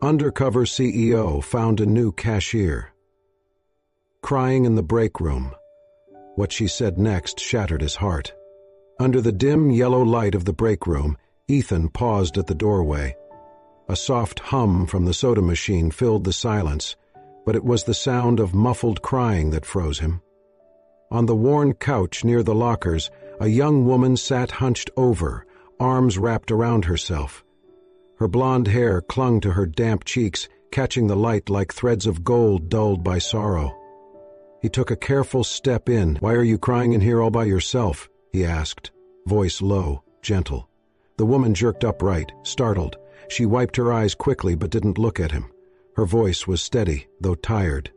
Undercover CEO found a new cashier. Crying in the break room. What she said next shattered his heart. Under the dim yellow light of the break room, Ethan paused at the doorway. A soft hum from the soda machine filled the silence, but it was the sound of muffled crying that froze him. On the worn couch near the lockers, a young woman sat hunched over, arms wrapped around herself. Her blonde hair clung to her damp cheeks, catching the light like threads of gold dulled by sorrow. He took a careful step in. "Why are you crying in here all by yourself?" he asked, voice low, gentle. The woman jerked upright, startled. She wiped her eyes quickly but didn't look at him. Her voice was steady, though tired.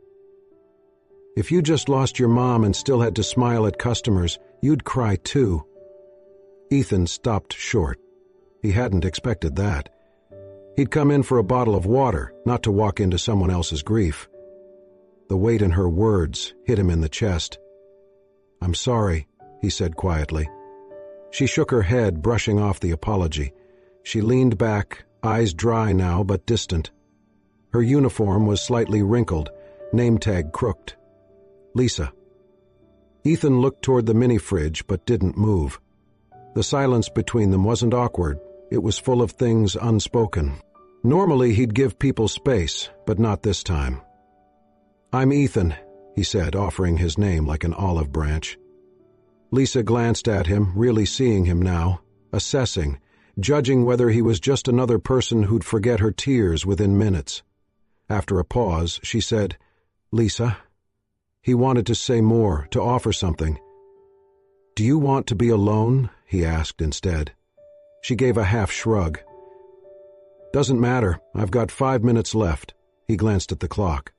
"If you just lost your mom and still had to smile at customers, you'd cry too." Ethan stopped short. He hadn't expected that. He'd come in for a bottle of water, not to walk into someone else's grief. The weight in her words hit him in the chest. "I'm sorry," he said quietly. She shook her head, brushing off the apology. She leaned back, eyes dry now but distant. Her uniform was slightly wrinkled, name tag crooked. "Lisa." Ethan looked toward the mini-fridge but didn't move. The silence between them wasn't awkward. It was full of things unspoken. Normally he'd give people space, but not this time. "I'm Ethan," he said, offering his name like an olive branch. Lisa glanced at him, really seeing him now, assessing, judging whether he was just another person who'd forget her tears within minutes. After a pause, she said, "Lisa." He wanted to say more, to offer something. "Do you want to be alone?" he asked instead. She gave a half shrug. "Doesn't matter. I've got 5 minutes left." He glanced at the clock.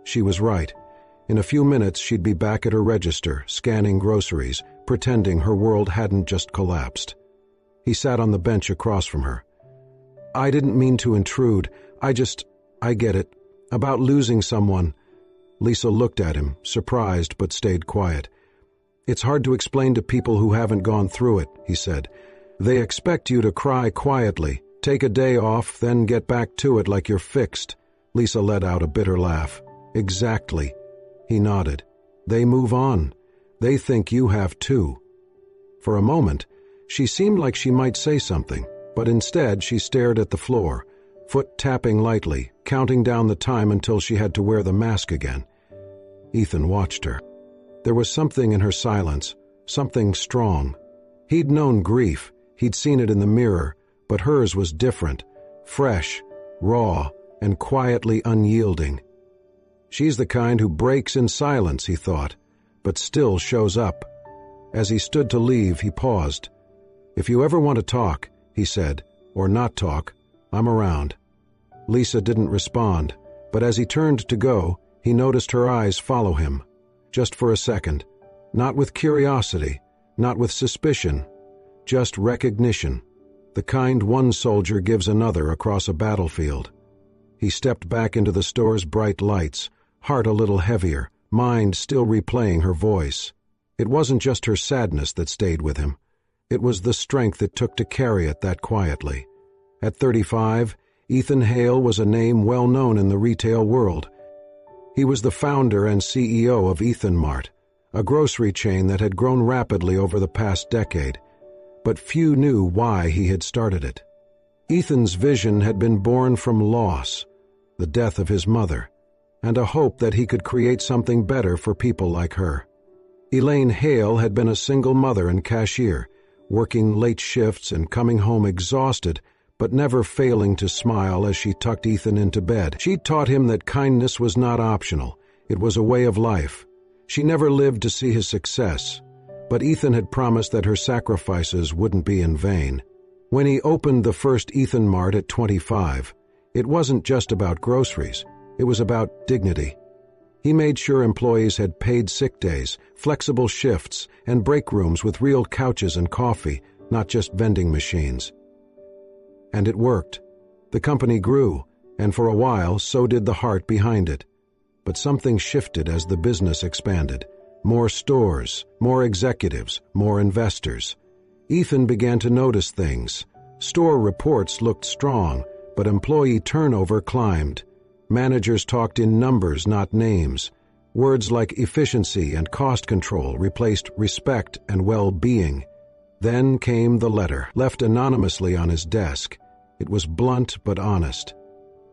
She was right. In a few minutes she'd be back at her register, scanning groceries, pretending her world hadn't just collapsed. He sat on the bench across from her. "I didn't mean to intrude. I get it. About losing someone." Lisa looked at him, surprised but stayed quiet. "It's hard to explain to people who haven't gone through it," he said. "They expect you to cry quietly, take a day off, then get back to it like you're fixed." Lisa let out a bitter laugh. "Exactly." He nodded. "They move on. They think you have too." For a moment, she seemed like she might say something, but instead she stared at the floor, foot tapping lightly, counting down the time until she had to wear the mask again. Ethan watched her. There was something in her silence, something strong. He'd known grief, he'd seen it in the mirror, but hers was different, fresh, raw, and quietly unyielding. She's the kind who breaks in silence, he thought, but still shows up. As he stood to leave, he paused. "If you ever want to talk," he said, "or not talk, I'm around." Lisa didn't respond, but as he turned to go, he noticed her eyes follow him. Just for a second. Not with curiosity, not with suspicion, just recognition. The kind one soldier gives another across a battlefield. He stepped back into the store's bright lights, heart a little heavier, mind still replaying her voice. It wasn't just her sadness that stayed with him. It was the strength it took to carry it that quietly. At 35, Ethan Hale was a name well known in the retail world. He was the founder and CEO of Ethan Mart, a grocery chain that had grown rapidly over the past decade, but few knew why he had started it. Ethan's vision had been born from loss, the death of his mother, and a hope that he could create something better for people like her. Elaine Hale had been a single mother and cashier, working late shifts and coming home exhausted, but never failing to smile as she tucked Ethan into bed. She taught him that kindness was not optional. It was a way of life. She never lived to see his success, but Ethan had promised that her sacrifices wouldn't be in vain. When he opened the first Ethan Mart at 25, it wasn't just about groceries. It was about dignity. He made sure employees had paid sick days, flexible shifts, and break rooms with real couches and coffee, not just vending machines. And it worked. The company grew, and for a while so did the heart behind it. But something shifted as the business expanded. More stores, more executives, more investors. Ethan began to notice things. Store reports looked strong, but employee turnover climbed. Managers talked in numbers, not names. Words like efficiency and cost control replaced respect and well-being. Then came the letter, left anonymously on his desk. It was blunt but honest.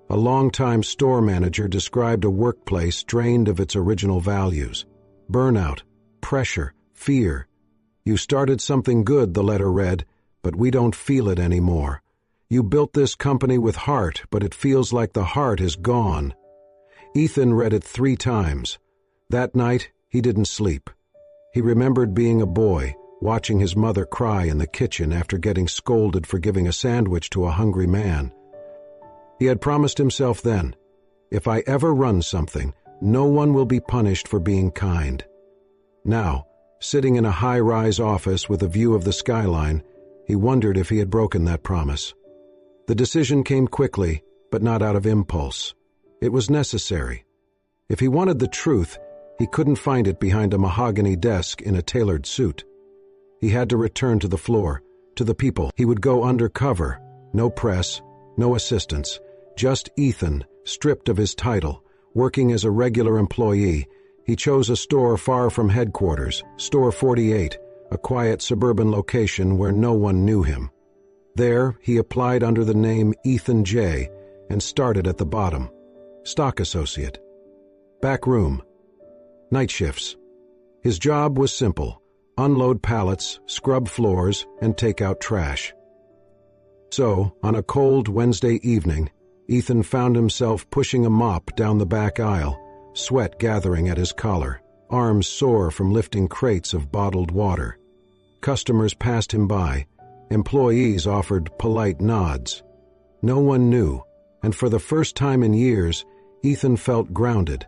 A longtime store manager described a workplace drained of its original values. Burnout, pressure, fear. "You started something good," the letter read, "but we don't feel it anymore. You built this company with heart, but it feels like the heart is gone." Ethan read it 3 times. That night, he didn't sleep. He remembered being a boy, watching his mother cry in the kitchen after getting scolded for giving a sandwich to a hungry man. He had promised himself then, "If I ever run something, no one will be punished for being kind." Now, sitting in a high-rise office with a view of the skyline, he wondered if he had broken that promise. The decision came quickly, but not out of impulse. It was necessary. If he wanted the truth, he couldn't find it behind a mahogany desk in a tailored suit. He had to return to the floor, to the people. He would go undercover. No press, no assistants, just Ethan, stripped of his title, working as a regular employee. He chose a store far from headquarters, Store 48, a quiet suburban location where no one knew him. There, he applied under the name Ethan J. and started at the bottom. Stock associate. Back room. Night shifts. His job was simple: unload pallets, scrub floors, and take out trash. So, on a cold Wednesday evening, Ethan found himself pushing a mop down the back aisle, sweat gathering at his collar, arms sore from lifting crates of bottled water. Customers passed him by. Employees offered polite nods. No one knew, and for the first time in years, Ethan felt grounded.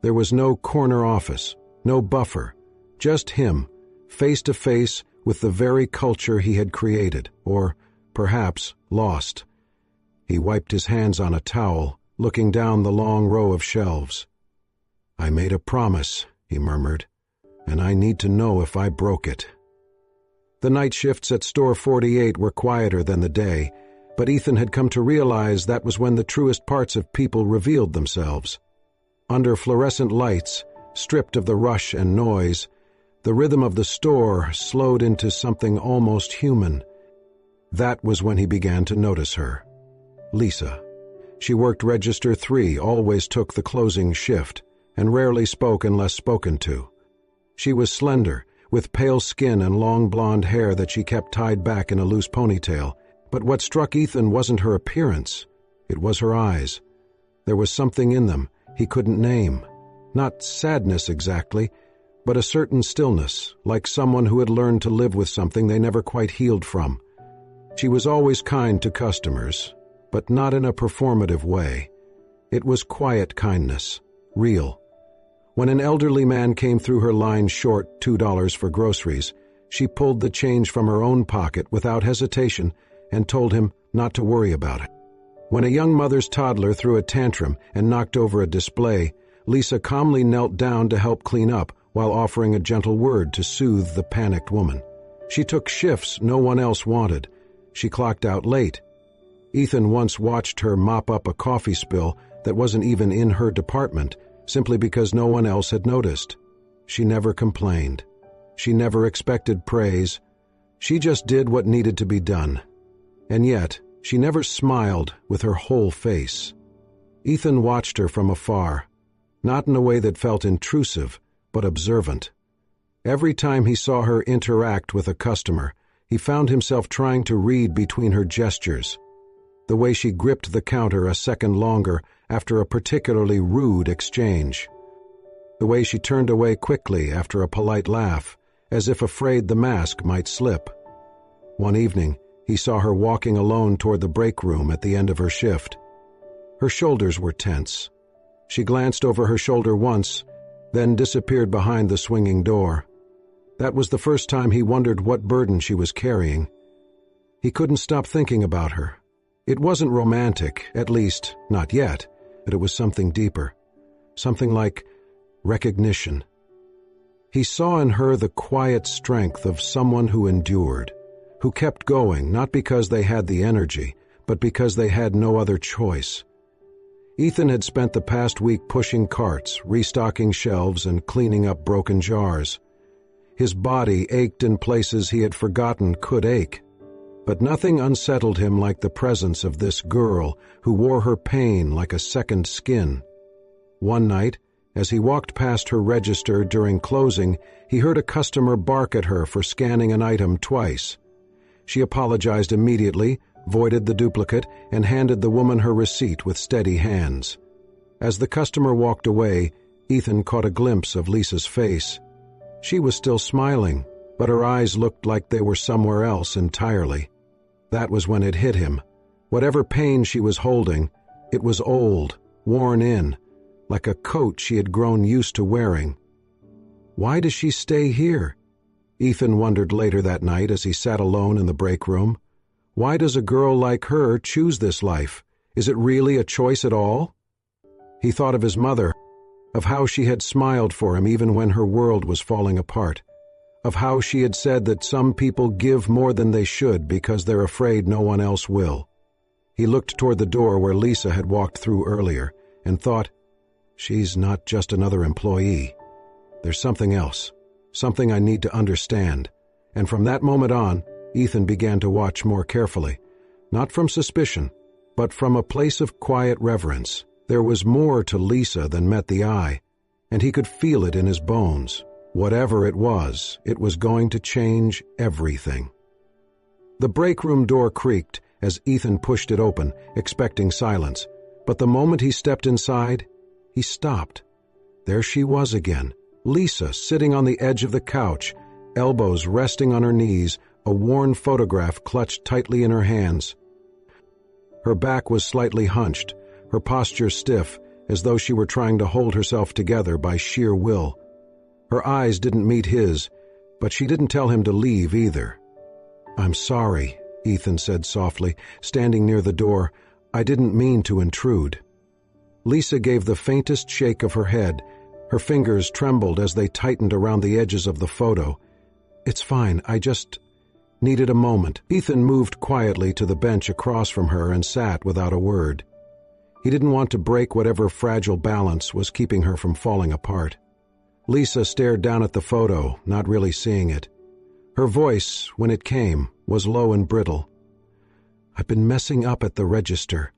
There was no corner office, no buffer, just him, face to face with the very culture he had created, or perhaps lost. He wiped his hands on a towel, looking down the long row of shelves. "I made a promise," he murmured, "and I need to know if I broke it." The night shifts at Store 48 were quieter than the day, but Ethan had come to realize that was when the truest parts of people revealed themselves. Under fluorescent lights, stripped of the rush and noise, the rhythm of the store slowed into something almost human. That was when he began to notice her. Lisa. She worked Register 3, always took the closing shift, and rarely spoke unless spoken to. She was slender, with pale skin and long blonde hair that she kept tied back in a loose ponytail, but what struck Ethan wasn't her appearance. It was her eyes. There was something in them he couldn't name. Not sadness exactly, but a certain stillness, like someone who had learned to live with something they never quite healed from. She was always kind to customers, but not in a performative way. It was quiet kindness, real. When an elderly man came through her line short $2 for groceries, she pulled the change from her own pocket without hesitation and told him not to worry about it. When a young mother's toddler threw a tantrum and knocked over a display, Lisa calmly knelt down to help clean up while offering a gentle word to soothe the panicked woman. She took shifts no one else wanted. She clocked out late. Ethan once watched her mop up a coffee spill that wasn't even in her department, simply because no one else had noticed. She never complained. She never expected praise. She just did what needed to be done. And yet, she never smiled with her whole face. Ethan watched her from afar, not in a way that felt intrusive, but observant. Every time he saw her interact with a customer, he found himself trying to read between her gestures. The way she gripped the counter a second longer after a particularly rude exchange. The way she turned away quickly after a polite laugh, as if afraid the mask might slip. One evening, he saw her walking alone toward the break room at the end of her shift. Her shoulders were tense. She glanced over her shoulder once, then disappeared behind the swinging door. That was the first time he wondered what burden she was carrying. He couldn't stop thinking about her. It wasn't romantic, at least not yet, but it was something deeper. Something like recognition. He saw in her the quiet strength of someone who endured, who kept going not because they had the energy, but because they had no other choice. Ethan had spent the past week pushing carts, restocking shelves, and cleaning up broken jars. His body ached in places he had forgotten could ache, but nothing unsettled him like the presence of this girl who wore her pain like a second skin. One night, as he walked past her register during closing, he heard a customer bark at her for scanning an item twice. She apologized immediately, voided the duplicate, and handed the woman her receipt with steady hands. As the customer walked away, Ethan caught a glimpse of Lisa's face. She was still smiling, but her eyes looked like they were somewhere else entirely. That was when it hit him. Whatever pain she was holding, it was old, worn in, like a coat she had grown used to wearing. Why does she stay here? Ethan wondered later that night as he sat alone in the break room. Why does a girl like her choose this life? Is it really a choice at all? He thought of his mother, of how she had smiled for him even when her world was falling apart, of how she had said that some people give more than they should because they're afraid no one else will. He looked toward the door where Lisa had walked through earlier and thought, she's not just another employee. There's something else, something I need to understand. And from that moment on, Ethan began to watch more carefully, not from suspicion, but from a place of quiet reverence. There was more to Lisa than met the eye, and he could feel it in his bones. Whatever it was going to change everything. The break room door creaked as Ethan pushed it open, expecting silence, but the moment he stepped inside, he stopped. There she was again, Lisa sitting on the edge of the couch, elbows resting on her knees, a worn photograph clutched tightly in her hands. Her back was slightly hunched, her posture stiff, as though she were trying to hold herself together by sheer will. Her eyes didn't meet his, but she didn't tell him to leave either. "I'm sorry," Ethan said softly, standing near the door. "I didn't mean to intrude." Lisa gave the faintest shake of her head. Her fingers trembled as they tightened around the edges of the photo. "It's fine, I just needed a moment." Ethan moved quietly to the bench across from her and sat without a word. He didn't want to break whatever fragile balance was keeping her from falling apart. Lisa stared down at the photo, not really seeing it. Her voice, when it came, was low and brittle. "I've been messing up at the register.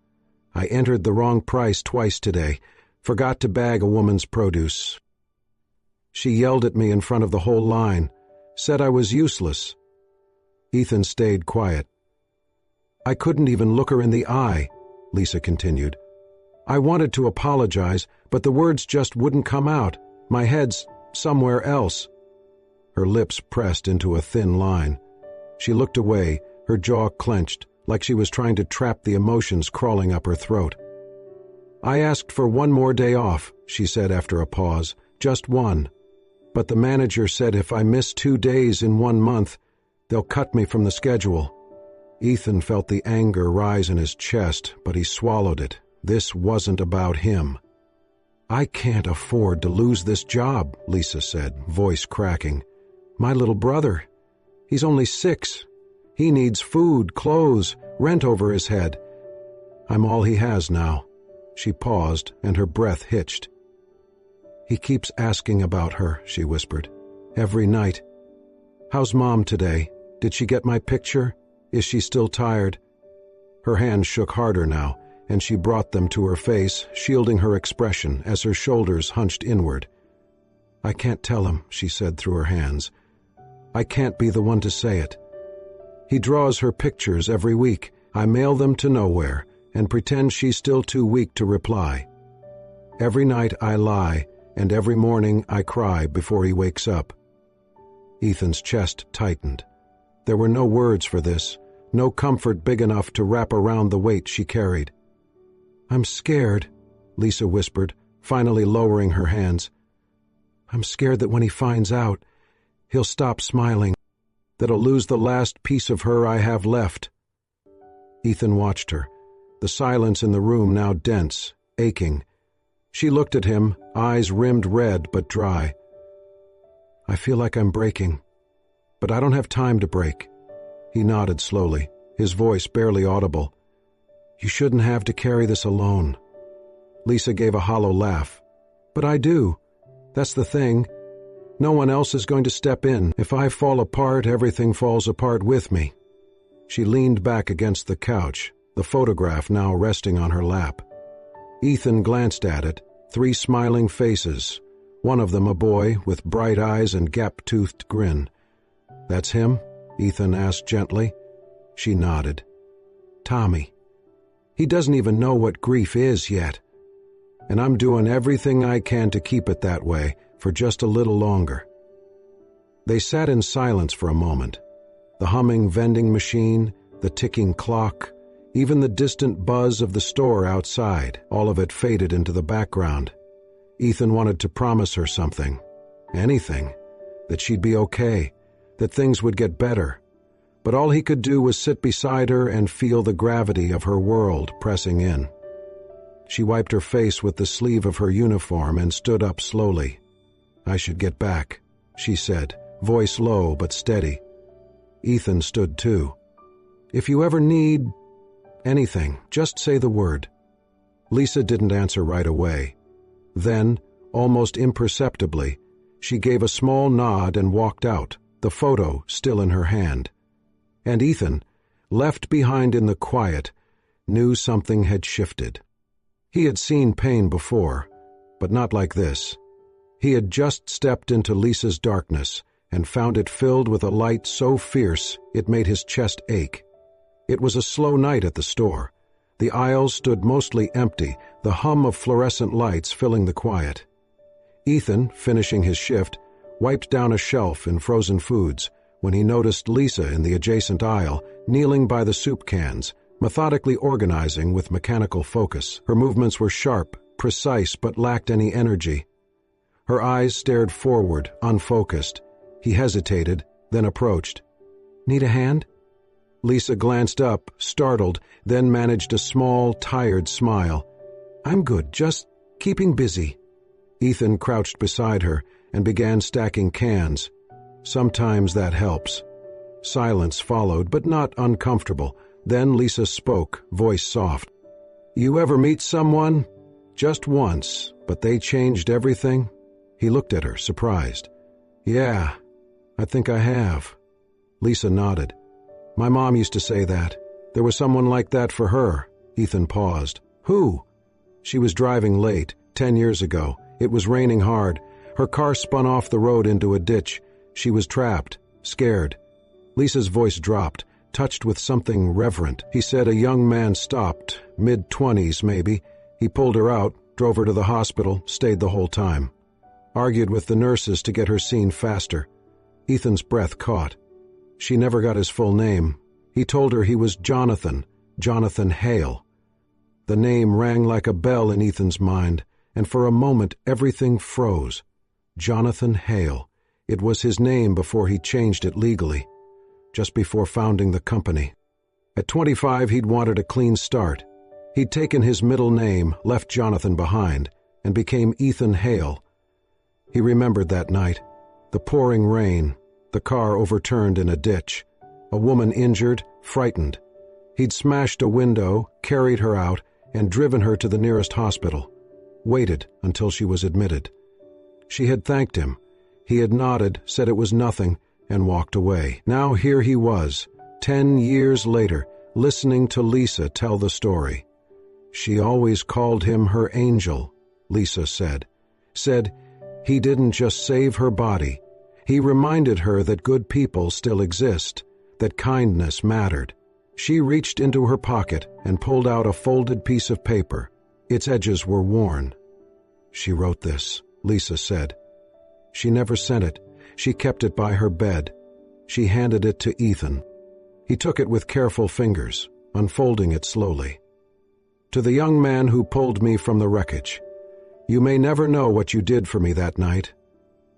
I entered the wrong price twice today, forgot to bag a woman's produce. She yelled at me in front of the whole line, said I was useless." Ethan stayed quiet. "I couldn't even look her in the eye," Lisa continued. "I wanted to apologize, but the words just wouldn't come out. My head's somewhere else." Her lips pressed into a thin line. She looked away, her jaw clenched, like she was trying to trap the emotions crawling up her throat. "I asked for one more day off," she said after a pause, "just one. But the manager said if I miss 2 days in 1 month, they'll cut me from the schedule." Ethan felt the anger rise in his chest, but he swallowed it. This wasn't about him. "I can't afford to lose this job," Lisa said, voice cracking. "My little brother, he's only 6. He needs food, clothes, rent over his head. I'm all he has now." She paused, and her breath hitched. "He keeps asking about her," she whispered. "Every night. How's Mom today? Did she get my picture? Is she still tired?" Her hands shook harder now, and she brought them to her face, shielding her expression as her shoulders hunched inward. "I can't tell him," she said through her hands. "I can't be the one to say it. He draws her pictures every week. I mail them to nowhere and pretend she's still too weak to reply. Every night I lie, and every morning I cry before he wakes up." Ethan's chest tightened. There were no words for this, no comfort big enough to wrap around the weight she carried. "I'm scared," Lisa whispered, finally lowering her hands. "I'm scared that when he finds out, he'll stop smiling, that I'll lose the last piece of her I have left." Ethan watched her, the silence in the room now dense, aching. She looked at him, eyes rimmed red but dry. "I feel like I'm breaking, but I don't have time to break." He nodded slowly, his voice barely audible. You shouldn't have to carry this alone. Lisa gave a hollow laugh. But I do. That's the thing. No one else is going to step in. If I fall apart, everything falls apart with me. She leaned back against the couch, the photograph now resting on her lap. Ethan glanced at it, 3 smiling faces, one of them a boy with bright eyes and gap-toothed grin. That's him? Ethan asked gently. She nodded. Tommy. He doesn't even know what grief is yet. And I'm doing everything I can to keep it that way for just a little longer. They sat in silence for a moment. The humming vending machine, the ticking clock, even the distant buzz of the store outside, all of it faded into the background. Ethan wanted to promise her something. Anything. That she'd be okay. That things would get better. But all he could do was sit beside her and feel the gravity of her world pressing in. She wiped her face with the sleeve of her uniform and stood up slowly. I should get back, she said, voice low but steady. Ethan stood too. If you ever need anything, just say the word. Lisa didn't answer right away. Then, almost imperceptibly, she gave a small nod and walked out, the photo still in her hand. And Ethan, left behind in the quiet, knew something had shifted. He had seen pain before, but not like this. He had just stepped into Lisa's darkness and found it filled with a light so fierce it made his chest ache. It was a slow night at the store. The aisles stood mostly empty, the hum of fluorescent lights filling the quiet. Ethan, finishing his shift, wiped down a shelf in frozen foods when he noticed Lisa in the adjacent aisle, kneeling by the soup cans, methodically organizing with mechanical focus. Her movements were sharp, precise, but lacked any energy. Her eyes stared forward, unfocused. He hesitated, then approached. Need a hand? Lisa glanced up, startled, then managed a small, tired smile. I'm good, just keeping busy. Ethan crouched beside her and began stacking cans. Sometimes that helps. Silence followed, but not uncomfortable. Then Lisa spoke, voice soft. You ever meet someone? Just once, but they changed everything? He looked at her, surprised. Yeah, I think I have. Lisa nodded. My mom used to say that. There was someone like that for her. Ethan paused. Who? She was driving late, 10 years ago. It was raining hard. Her car spun off the road into a ditch. She was trapped, scared. Lisa's voice dropped, touched with something reverent. He said a young man stopped, mid-20s maybe. He pulled her out, drove her to the hospital, stayed the whole time. Argued with the nurses to get her seen faster. Ethan's breath caught. She never got his full name. He told her he was Jonathan Hale. The name rang like a bell in Ethan's mind, and for a moment everything froze. Jonathan Hale. It was his name before he changed it legally, just before founding the company. At 25, he'd wanted a clean start. He'd taken his middle name, left Jonathan behind, and became Ethan Hale. He remembered that night. The pouring rain, the car overturned in a ditch, a woman injured, frightened. He'd smashed a window, carried her out, and driven her to the nearest hospital. Waited until she was admitted. She had thanked him. He had nodded, said it was nothing, and walked away. Now here he was, 10 years later, listening to Lisa tell the story. She always called him her angel, Lisa said. Said he didn't just save her body. He reminded her that good people still exist, that kindness mattered. She reached into her pocket and pulled out a folded piece of paper. Its edges were worn. She wrote this, Lisa said. She never sent it. She kept it by her bed. She handed it to Ethan. He took it with careful fingers, unfolding it slowly. To the young man who pulled me from the wreckage, you may never know what you did for me that night,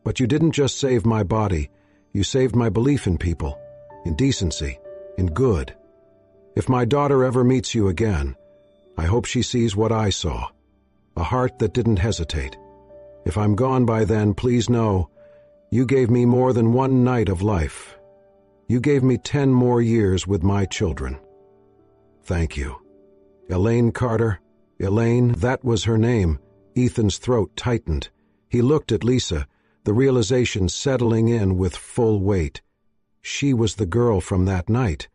but you didn't just save my body, you saved my belief in people, in decency, in good. If my daughter ever meets you again, I hope she sees what I saw, a heart that didn't hesitate. If I'm gone by then, please know, you gave me more than one night of life. You gave me 10 more years with my children. Thank you. Elaine Carter? Elaine, that was her name. Ethan's throat tightened. He looked at Lisa, the realization settling in with full weight. She was the girl from that night.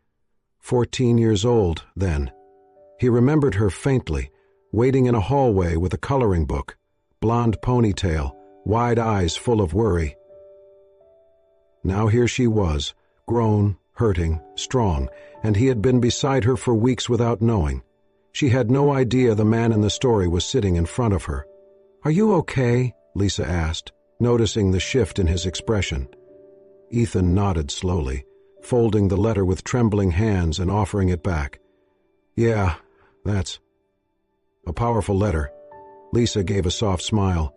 14 years old, then. He remembered her faintly, waiting in a hallway with a coloring book, blonde ponytail, wide eyes full of worry. Now here she was, grown, hurting, strong, and he had been beside her for weeks without knowing. She had no idea the man in the story was sitting in front of her. "Are you okay?" Lisa asked, noticing the shift in his expression. Ethan nodded slowly, folding the letter with trembling hands and offering it back. "Yeah, that's a powerful letter." Lisa gave a soft smile.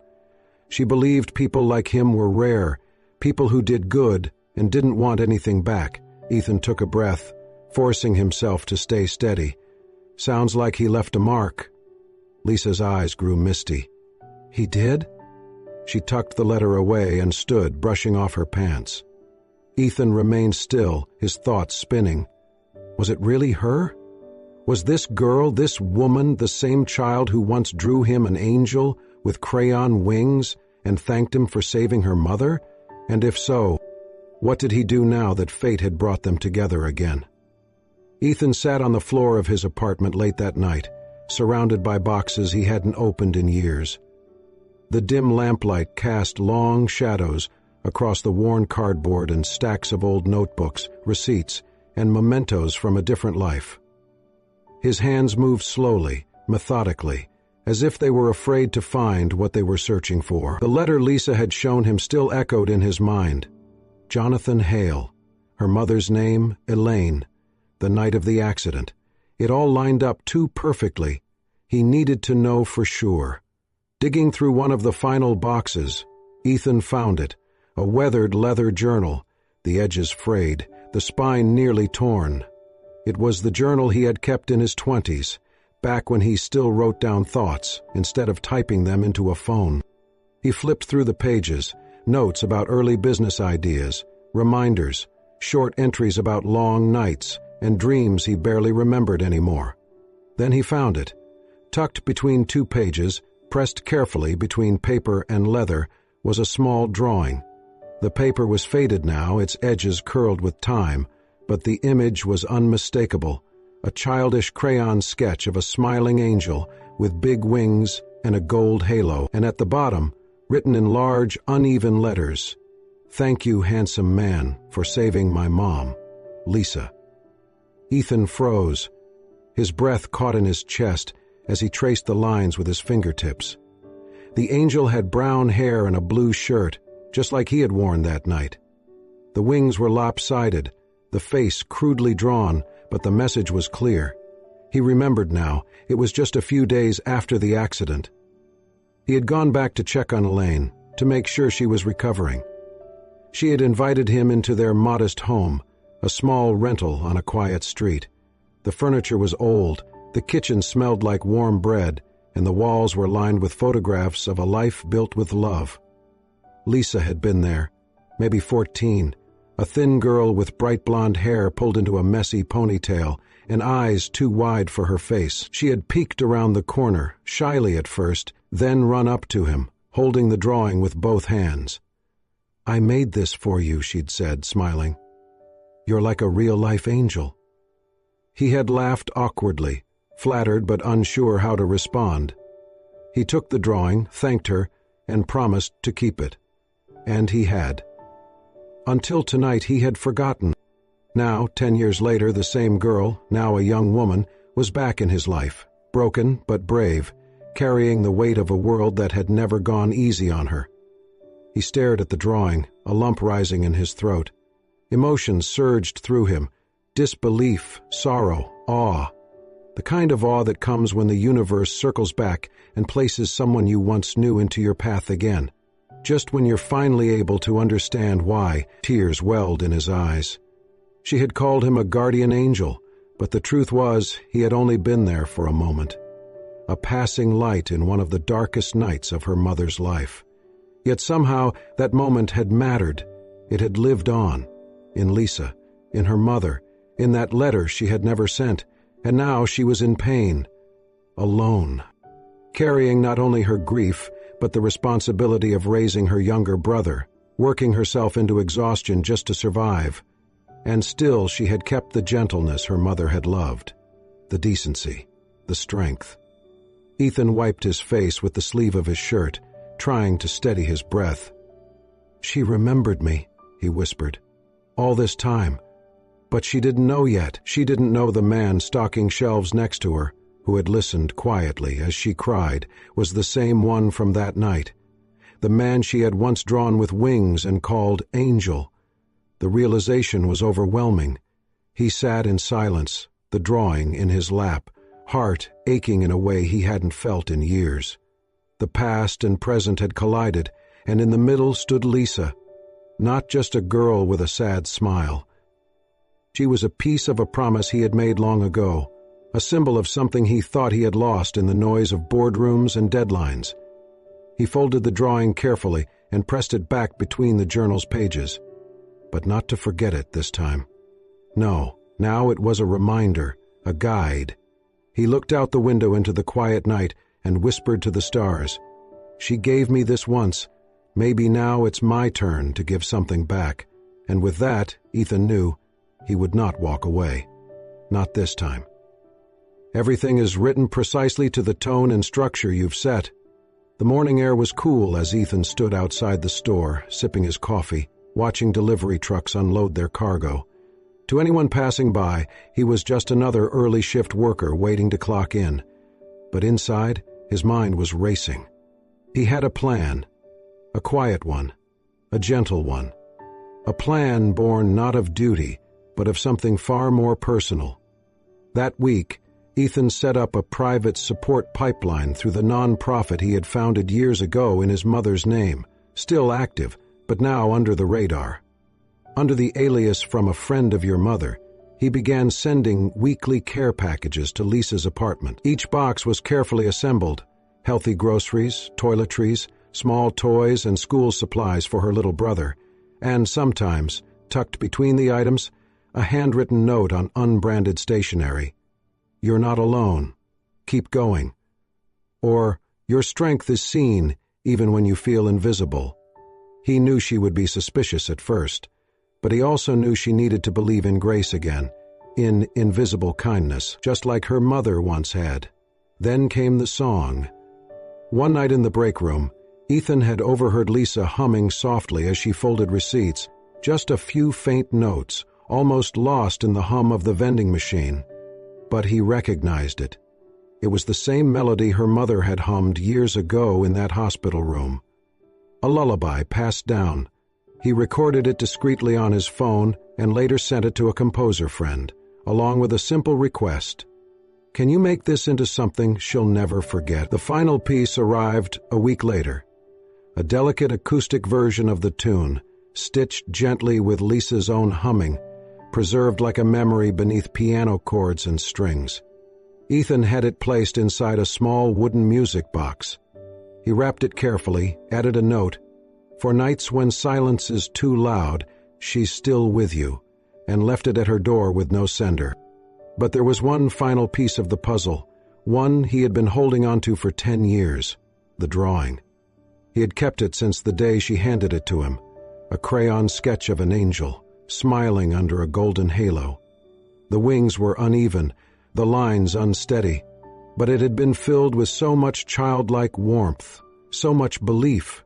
She believed people like him were rare, people who did good and didn't want anything back. Ethan took a breath, forcing himself to stay steady. "Sounds like he left a mark." Lisa's eyes grew misty. "He did?" She tucked the letter away and stood, brushing off her pants. Ethan remained still, his thoughts spinning. Was it really her? Was this girl, this woman, the same child who once drew him an angel with crayon wings and thanked him for saving her mother? And if so, what did he do now that fate had brought them together again? Ethan sat on the floor of his apartment late that night, surrounded by boxes he hadn't opened in years. The dim lamplight cast long shadows across the worn cardboard and stacks of old notebooks, receipts, and mementos from a different life. His hands moved slowly, methodically, as if they were afraid to find what they were searching for. The letter Lisa had shown him still echoed in his mind. Jonathan Hale, her mother's name, Elaine, the night of the accident. It all lined up too perfectly. He needed to know for sure. Digging through one of the final boxes, Ethan found it, a weathered leather journal, the edges frayed, the spine nearly torn. It was the journal he had kept in his 20s, back when he still wrote down thoughts instead of typing them into a phone. He flipped through the pages, notes about early business ideas, reminders, short entries about long nights, and dreams he barely remembered anymore. Then he found it. Tucked between 2 pages, pressed carefully between paper and leather, was a small drawing. The paper was faded now, its edges curled with time, but the image was unmistakable, a childish crayon sketch of a smiling angel with big wings and a gold halo, and at the bottom, written in large, uneven letters, "Thank you, handsome man, for saving my mom, Lisa." Ethan froze. His breath caught in his chest as he traced the lines with his fingertips. The angel had brown hair and a blue shirt, just like he had worn that night. The wings were lopsided, the face crudely drawn, but the message was clear. He remembered now. It was just a few days after the accident. He had gone back to check on Elaine, to make sure she was recovering. She had invited him into their modest home, a small rental on a quiet street. The furniture was old, the kitchen smelled like warm bread, and the walls were lined with photographs of a life built with love. Lisa had been there, maybe 14, a thin girl with bright blonde hair pulled into a messy ponytail and eyes too wide for her face. She had peeked around the corner, shyly at first, then run up to him, holding the drawing with both hands. "I made this for you," she'd said, smiling. "You're like a real-life angel." He had laughed awkwardly, flattered but unsure how to respond. He took the drawing, thanked her, and promised to keep it. And he had. Until tonight he had forgotten. Now, 10 years later, the same girl, now a young woman, was back in his life, broken but brave, carrying the weight of a world that had never gone easy on her. He stared at the drawing, a lump rising in his throat. Emotions surged through him, disbelief, sorrow, awe. The kind of awe that comes when the universe circles back and places someone you once knew into your path again. Just when you're finally able to understand why, tears welled in his eyes. She had called him a guardian angel, but the truth was he had only been there for a moment. A passing light in one of the darkest nights of her mother's life. Yet somehow that moment had mattered. It had lived on. In Lisa, in her mother, in that letter she had never sent, and now she was in pain, alone, carrying not only her grief, but the responsibility of raising her younger brother, working herself into exhaustion just to survive. And still she had kept the gentleness her mother had loved, the decency, the strength. Ethan wiped his face with the sleeve of his shirt, trying to steady his breath. "She remembered me," he whispered. "All this time. But she didn't know yet. She didn't know the man stocking shelves next to her, who had listened quietly as she cried, was the same one from that night. The man she had once drawn with wings and called Angel. The realization was overwhelming. He sat in silence, the drawing in his lap, heart aching in a way he hadn't felt in years. The past and present had collided, and in the middle stood Lisa, not just a girl with a sad smile. She was a piece of a promise he had made long ago, a symbol of something he thought he had lost in the noise of boardrooms and deadlines. He folded the drawing carefully and pressed it back between the journal's pages. But not to forget it this time. No, now it was a reminder, a guide. He looked out the window into the quiet night and whispered to the stars, "She gave me this once. Maybe now it's my turn to give something back." And with that, Ethan knew, he would not walk away. Not this time. "Everything is written precisely to the tone and structure you've set." The morning air was cool as Ethan stood outside the store, sipping his coffee, watching delivery trucks unload their cargo. To anyone passing by, he was just another early shift worker waiting to clock in. But inside, his mind was racing. He had a plan, a quiet one, a gentle one. A plan born not of duty, but of something far more personal. That week, Ethan set up a private support pipeline through the non-profit he had founded years ago in his mother's name, still active, but now under the radar. Under the alias From a Friend of Your Mother, he began sending weekly care packages to Lisa's apartment. Each box was carefully assembled: healthy groceries, toiletries, small toys, and school supplies for her little brother, and sometimes, tucked between the items, a handwritten note on unbranded stationery. "You're not alone. Keep going." Or, "Your strength is seen, even when you feel invisible." He knew she would be suspicious at first, but he also knew she needed to believe in grace again, in invisible kindness, just like her mother once had. Then came the song. One night in the break room, Ethan had overheard Lisa humming softly as she folded receipts, just a few faint notes, almost lost in the hum of the vending machine. But he recognized it. It was the same melody her mother had hummed years ago in that hospital room. A lullaby passed down. He recorded it discreetly on his phone and later sent it to a composer friend, along with a simple request. "Can you make this into something she'll never forget?" The final piece arrived a week later. A delicate acoustic version of the tune, stitched gently with Lisa's own humming, preserved like a memory beneath piano chords and strings. Ethan had it placed inside a small wooden music box. He wrapped it carefully, added a note, "For nights when silence is too loud, she's still with you," and left it at her door with no sender. But there was one final piece of the puzzle, one he had been holding onto for 10 years, the drawing. He had kept it since the day she handed it to him, a crayon sketch of an angel, smiling under a golden halo. The wings were uneven, the lines unsteady, but it had been filled with so much childlike warmth, so much belief.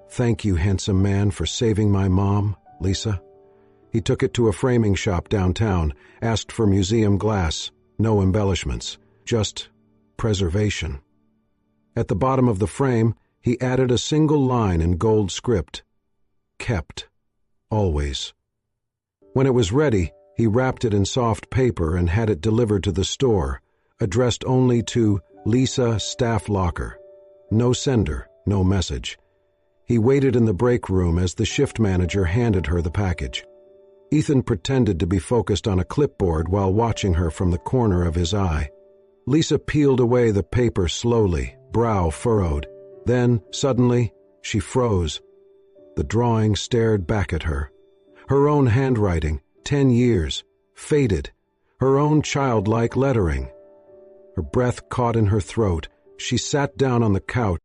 "Thank you, handsome man, for saving my mom, Lisa." He took it to a framing shop downtown, asked for museum glass, no embellishments, just preservation. At the bottom of the frame, he added a single line in gold script: "Kept. Always." When it was ready, he wrapped it in soft paper and had it delivered to the store, addressed only to Lisa Staff Locker. No sender, no message. He waited in the break room as the shift manager handed her the package. Ethan pretended to be focused on a clipboard while watching her from the corner of his eye. Lisa peeled away the paper slowly, brow furrowed. Then, suddenly, she froze. The drawing stared back at her. Her own handwriting, 10 years, faded. Her own childlike lettering. Her breath caught in her throat. She sat down on the couch.